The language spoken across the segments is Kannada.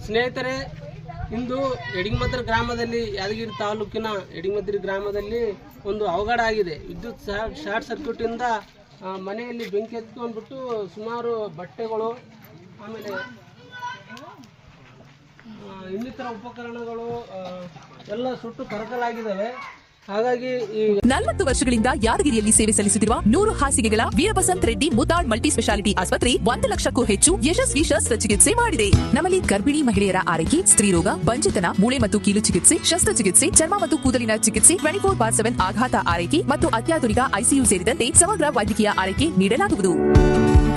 ಸ್ನೇಹಿತರೆ, ಇಂದು ಎಡಿಗಮದ್ರ ಗ್ರಾಮದಲ್ಲಿ, ಯಾದಗಿರಿ ತಾಲೂಕಿನ ಎಡಿಗಮದ್ರಿ ಗ್ರಾಮದಲ್ಲಿ ಒಂದು ಅವಘಡ ಆಗಿದೆ. ವಿದ್ಯುತ್ ಶಾರ್ಟ್ ಸರ್ಕ್ಯೂಟಿಂದ ಮನೆಯಲ್ಲಿ ಬೆಂಕಿ ಹತ್ಕೊಂಡ್ಬಿಟ್ಟು ಸುಮಾರು ಬಟ್ಟೆಗಳು, ಆಮೇಲೆ ಇನ್ನಿತರ ಉಪಕರಣಗಳು ಎಲ್ಲ ಸುಟ್ಟು ಕರಕಲಾಗಿದ್ದಾವೆ. ಹಾಗಾಗಿ 40 ವರ್ಷಗಳಿಂದ ಯಾದಗಿರಿಯಲ್ಲಿ ಸೇವೆ ಸಲ್ಲಿಸುತ್ತಿರುವ 100 ಹಾಸಿಗೆಗಳ ವೀರಬಸಂತ್ ರೆಡ್ಡಿ ಮುದ್ದಾಳ್ ಮಲ್ಟಿ ಸ್ಪೆಷಾಲಿಟಿ ಆಸ್ಪತ್ರೆ 1 ಲಕ್ಷಕ್ಕೂ ಹೆಚ್ಚು ಯಶಸ್ವಿ ಶಸ್ತ್ರಚಿಕಿತ್ಸೆ ಮಾಡಿದೆ. ನಮ್ಮಲ್ಲಿ ಗರ್ಭಿಣಿ ಮಹಿಳೆಯರ ಆರೈಕೆ, ಸ್ತ್ರೀರೋಗ, ಬಂಜೆತನ, ಮೂಳೆ ಮತ್ತು ಕೀಲು ಚಿಕಿತ್ಸೆ, ಶಸ್ತ್ರಚಿಕಿತ್ಸೆ, ಚರ್ಮ ಮತ್ತು ಕೂದಲಿನ ಚಿಕಿತ್ಸೆ, 24/7 ಆಘಾತ ಆರೈಕೆ ಮತ್ತು ಅತ್ಯಾಧುನಿಕ ಐಸಿಯು ಸೇರಿದಂತೆ ಸಮಗ್ರ ವೈದ್ಯಕೀಯ ಆರೈಕೆ ನೀಡಲಾಗುವುದು.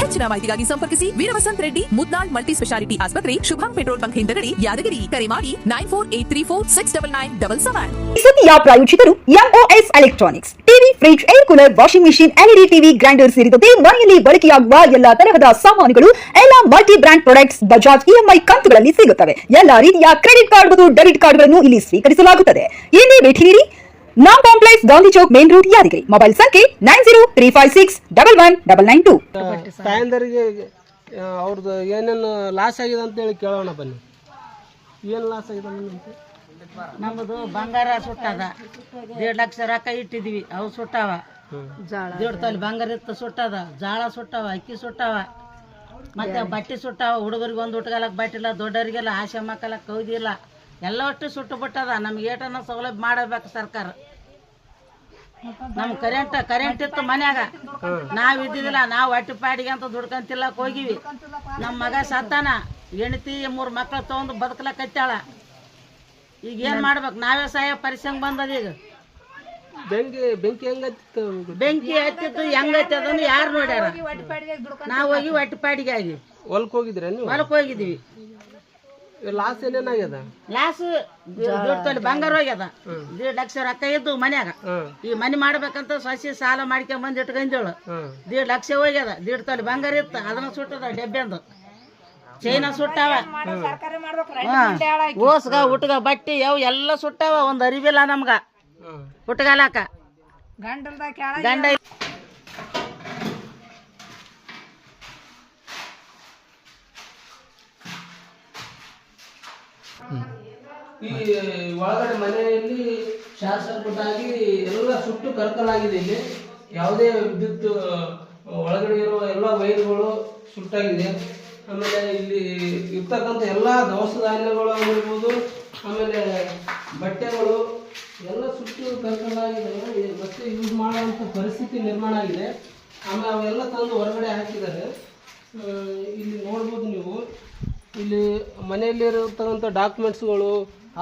ಹೆಚ್ಚಿನ ಮಾಹಿತಿಗಾಗಿ ಸಂಪರ್ಕಿಸಿ ವೀರಬಸಂತ್ ರೆಡ್ಡಿ ಮುದ್ದಾಳ್ ಮಲ್ಟಿ ಸ್ಪೆಷಾಲಿಟಿ ಆಸ್ಪತ್ರೆ, ಶುಭಂ ಪೆಟ್ರೋಲ್ ಬಂಕ್ ಹಿಂದಗಡೆ, ಯಾದಗಿರಿ. ಕರೆ ಮಾಡಿ 9483469977. ಸುದ್ದಿಯ ಪ್ರಾಯೋಜಕರು MOS electronics. TV, fridge, air cooler, washing machine, LED TV, grinder ಸೇರಿದಂತೆ ಮನೆಯಲ್ಲಿ ಬಳಕೆಯಾಗುವ ಎಲ್ಲಾ ತರಹದ ಸಾಮಾನುಗಳು, ಎಲ್ಲಾ multi brand products Bajaj EMI ಕಂತುಗಳಲ್ಲಿ ಸಿಗುತ್ತವೆ. ಎಲ್ಲಾ ರೀತಿಯ ಕ್ರೆಡಿಟ್ ಕಾರ್ಡ್ ಮತ್ತು ಡೆಬಿಟ್ ಕಾರ್ಡ್ಗಳನ್ನು ಇಲ್ಲಿ ಸ್ವೀಕರಿಸಲಾಗುತ್ತದೆ. ಇಂದೇ ಭೇಟಿ ನೀಡಿ. Naam complex, Gandhi chowk, main road, Yadgir. Mobile ಸಂಖ್ಯೆ 9035611992. ತಾಯಂದರಿಗೆ ಅವ್ರದ್ದು ಏನೇನು ಲಾಸ್ ಆಗಿದೆ ಅಂತ ಹೇಳಿ ಕೇಳೋಣ ಬನ್ನಿ. ಏನು ಲಾಸ್ ಆಗಿದೆ ನಿಮ್ಗೆ? ನಮ್ಮದು ಬಂಗಾರ ಸುಟ್ಟದ, 1.5 ಲಕ್ಷ ರೊಕ್ಕ ಇಟ್ಟಿದ್ವಿ, ಅವು ಸುಟ್ಟಾವ. 1.5 ತೊಲೆ ಬಂಗಾರ ಇತ್ತು, ಸುಟ್ಟದ. ಜಾಳ ಸುಟ್ಟಾವ, ಅಕ್ಕಿ ಸುಟ್ಟಾವ, ಮತ್ತೆ ಬಟ್ಟೆ ಸುಟ್ಟಾವ. ಹುಡುಗರಿಗೆ ಒಂದು ಉಟ್ಕಲಕ್ಕೆ ಬಟ್ಟಿಲ್ಲ, ದೊಡ್ಡವರಿಗೆಲ್ಲ ಆಸೆ ಮಕ್ಕಳಕ್ಕೆ ಕೌದಿಲ್ಲ, ಎಲ್ಲ ಒಟ್ಟು ಸುಟ್ಟು ಬಿಟ್ಟದ. ನಮ್ಗೆ ಏಟನ್ನ ಸೌಲಭ್ಯ ಮಾಡಬೇಕು ಸರ್ಕಾರ. ನಮ್ ಕರೆಂಟ್ ಇತ್ತು ಮನ್ಯಾಗ, ನಾವ್ ಇದ್ದಿದ್ದಿಲ್ಲ. ನಾವು ಹೊಟ್ಟೆ ಪಾಡಿಗೆ ಅಂತ ದುಡ್ಕಂತಿಲ್ಲಕ್ ಹೋಗಿವಿ. ನಮ್ಮ ಮಗ ಸತ್ತಾನ, ಹೆಂಡತಿ 3 ಮಕ್ಕಳು ತಗೊಂಡು ಬದುಕಲಕತ್ತಾಳ. ಈಗ ಏನ್ ಮಾಡ್ಬೇಕು? ನಾವೇ ಸಹಾಯ ಪರಿಸಂಗ್ ಬಂದದ. ಈಗ ಬೆಂಕಿ ಹೆಂಗತ್ತಿತ್ತು? ಬೆಂಕಿ ಹತ್ತಿತ್ತು ಹೆಂಗತ್ತದನ್ನು ಯಾರು ನೋಡ್ಯಾರ? ನಾವು ಹೋಗಿ ಹೊಟ್ಟೆ ಪಾಡಿಗೆ ಆಗಿ ಹೊಲಕ್ಕೆ ಹೋಗಿದ್ರೆ ನೀವು? ಹೊಲಕ್ಕೆ ಹೋಗಿದ್ದೀವಿ. ಲಾಸ್ ಏನೇನಾಗ್ಯದ? ಲಾಸ್ 1.5 ತೊಲೆ ಬಂಗಾರ ಹೋಗ್ಯದ, 1.5 ಲಕ್ಷ ರೊಕ್ಕ ಇದ್ದು ಮನ್ಯಾಗ. ಈ ಮನೆ ಮಾಡ್ಬೇಕಂತ ಸೊಸಿ ಸಾಲ ಮಾಡ್ಕೊಂಡ್ ಬಂದ್ ಇಟ್ಕೊಂಡೇಳು. 1.5 ಲಕ್ಷ ಹೋಗ್ಯದ, 1.5 ತೊಲೆ ಬಂಗಾರ ಇತ್ತು, ಅದನ್ನ ಸುಟ್ಟದ. ಡೆಬ್ಬೆಂದು ಚೈನ ಸುಟ್ಟಾವ, ಓಸ್ಗ ಉಟ್ಗ ಬಟ್ಟಿ ಅವು ಎಲ್ಲ ಸುಟ್ಟಾವ. ಒಂದ್ ಅರಿವಿಲ್ಲ ನಮ್ಗ ಉಟ್ಗಾಲಕ. ಗಂಡ ಈ ಒಳಗಡೆ ಮನೆಯಲ್ಲಿ ಶಾರ್ಟ್ ಸರ್ಕ್ಯೂಟ್ ಆಗಿ ಎಲ್ಲ ಸುಟ್ಟು ಕರ್ಕಲಾಗಿದೆ. ಇಲ್ಲಿ ಯಾವುದೇ ವಿದ್ಯುತ್ ಒಳಗಡೆ ಇರುವ ಎಲ್ಲ ವೈರ್ಗಳು ಸುಟ್ಟಾಗಿದೆ. ಆಮೇಲೆ ಇಲ್ಲಿ ಇರ್ತಕ್ಕಂಥ ಎಲ್ಲ ದವಸ ಧಾನ್ಯಗಳು ಆಗಿರ್ಬೋದು, ಆಮೇಲೆ ಬಟ್ಟೆಗಳು ಎಲ್ಲ ಸುಟ್ಟು ಕರ್ಕಲಾಗಿದೆ. ಮತ್ತೆ ಯೂಸ್ ಮಾಡುವಂಥ ಪರಿಸ್ಥಿತಿ ನಿರ್ಮಾಣ ಆಗಿದೆ. ಆಮೇಲೆ ಅವೆಲ್ಲ ತಂದು ಹೊರಗಡೆ ಹಾಕಿದ್ದಾರೆ. ಇಲ್ಲಿ ನೋಡ್ಬೋದು ನೀವು. ಇಲ್ಲಿ ಮನೆಯಲ್ಲಿರತಕ್ಕಂಥ ಡಾಕ್ಯುಮೆಂಟ್ಸ್ಗಳು,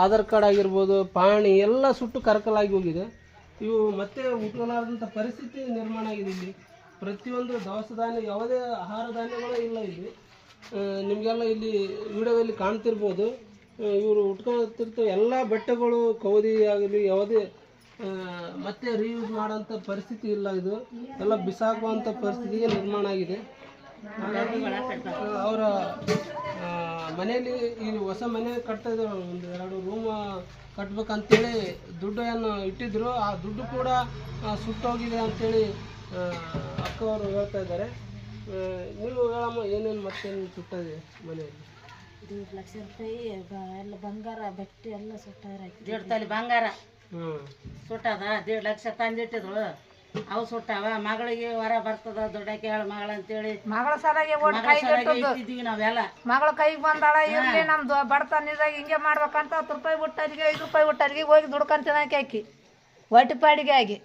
ಆಧಾರ್ ಕಾರ್ಡ್ ಆಗಿರ್ಬೋದು, ಪಹಣಿ ಎಲ್ಲ ಸುಟ್ಟು ಕರಕಲಾಗಿ ಹೋಗಿದೆ. ಇವು ಮತ್ತೆ ಉಟ್ಕೊಳ್ಳಾರ್ದಂಥ ಪರಿಸ್ಥಿತಿ ನಿರ್ಮಾಣ ಆಗಿದೆ. ಇಲ್ಲಿ ಪ್ರತಿಯೊಂದು ದವಸ ಧಾನ್ಯ, ಯಾವುದೇ ಆಹಾರ ಧಾನ್ಯಗಳು ಇಲ್ಲ ಇಲ್ಲಿ. ನಿಮಗೆಲ್ಲ ಇಲ್ಲಿ ವಿಡಿಯೋದಲ್ಲಿ ಕಾಣ್ತಿರ್ಬೋದು. ಇವರು ಉಟ್ಕೊಳ್ತಿರ್ತಾರೆ ಎಲ್ಲ ಬಟ್ಟೆಗಳು, ಕೌದಿ ಆಗಲಿ ಯಾವುದೇ ಮತ್ತೆ ರೀಯೂಸ್ ಮಾಡೋಂಥ ಪರಿಸ್ಥಿತಿ ಇಲ್ಲ. ಇದು ಎಲ್ಲ ಬಿಸಾಕುವಂಥ ಪರಿಸ್ಥಿತಿಗೆ ನಿರ್ಮಾಣ ಆಗಿದೆ. ಅವರ ಮನೆಯಲ್ಲಿ ಈ ಹೊಸ ಮನೆ ಕಟ್ತಾ ಇದ್ರು, 1-2 ರೂಮ್ ಕಟ್ಬೇಕಂತೇಳಿ ದುಡ್ಡನ್ನು ಇಟ್ಟಿದ್ರು. ಆ ದುಡ್ಡು ಕೂಡ ಸುಟ್ಟೋಗಿದೆ ಅಂತೇಳಿ ಅಕ್ಕವರು ಹೇಳ್ತಾ ಇದ್ದಾರೆ. ನೀವು ಹೇಳಮ್ಮ, ಏನೇನು ಮತ್ತೇನು ಸುಟ್ಟಿದೆ ಮನೆಯಲ್ಲಿ? 1.5 ಲಕ್ಷ ರೂಪಾಯಿ ಎಲ್ಲ ಬಂಗಾರ, ಬಟ್ಟೆ ಎಲ್ಲ ಸುಟ್ಟಾರ. 1.5 ತೊಲೆ ಬಂಗಾರ ಸುಟ್ಟದ, 1.5 ಲಕ್ಷ ತಂದಿಟ್ಟಿದ್ರು, ಅವು ಸುಟ್ಟಾವ. ಮಗಳಿಗೆ ಹೊರ ಬರ್ತದ, ದೊಡ್ಡಕ್ಕೆ ಹೇಳ ಮಗಳ ಅಂತೇಳಿ ಮಗಳ ಸಲಾಗಿ ಇಟ್ಟಿದ್ವಿ ನಾವೆಲ್ಲ. ಮಗಳ ಕೈಗೆ ಬಂದಾಳ, ಇರ್ಲಿ ನಮ್ದು ಬಡತನದಾಗ ಹಿಂಗೆ ಮಾಡ್ಬೇಕಂತ 10 ರೂಪಾಯಿ ಬಿಟ್ಟರಿಗೆ, 5 ರೂಪಾಯಿ ಬಿಟ್ಟರಿಗೆ ಹೋಗಿ ದುಡ್ಕೊಂತಿನಾಕಿ ಆಕಿ ಹೊಟ್ಟೆ ಪಾಡಿಗೆ ಆಗಿ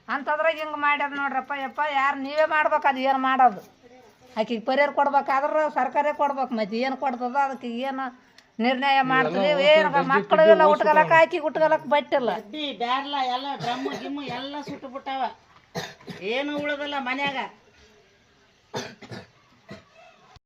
ಅಂತದ್ರಾಗ ಹಿಂಗೆ ಮಾಡ್ಯಾರ ನೋಡ್ರಪ್ಪ. ಯಪ್ಪ, ಯಾರು ನೀವೇ ಮಾಡ್ಬೇಕು, ಅದು ಏನು ಮಾಡೋದು? ಆಕಿಗೆ ಪರಿಹಾರ ಕೊಡ್ಬೇಕಾದ್ರೆ ಸರ್ಕಾರೇ ಕೊಡ್ಬೇಕು. ಮತ್ತೆ ಏನು ಕೊಡ್ತದ ಅದಕ್ಕೆ ಏನು ನಿರ್ಣಯ ಮಾಡ್ತೀವಿ? ಏನು ಮಕ್ಕಳು ಇಲ್ಲ ಉಟ್ಕಲಕ್ಕ, ಆಕಿಗೆ ಉಟ್ಕಲಕ್ಕ ಬಟ್ಟಿಲ್ಲ, ಬ್ಯಾರ್ಲ ಎಲ್ಲ ಡ್ರಮ್ಮು ಗಿಮ್ಮು ಎಲ್ಲ ಸುಟ್ಟು ಬಿಟ್ಟಾವ. ಏನು ಉಳಿದಲ್ಲ ಮನ್ಯಾಗ.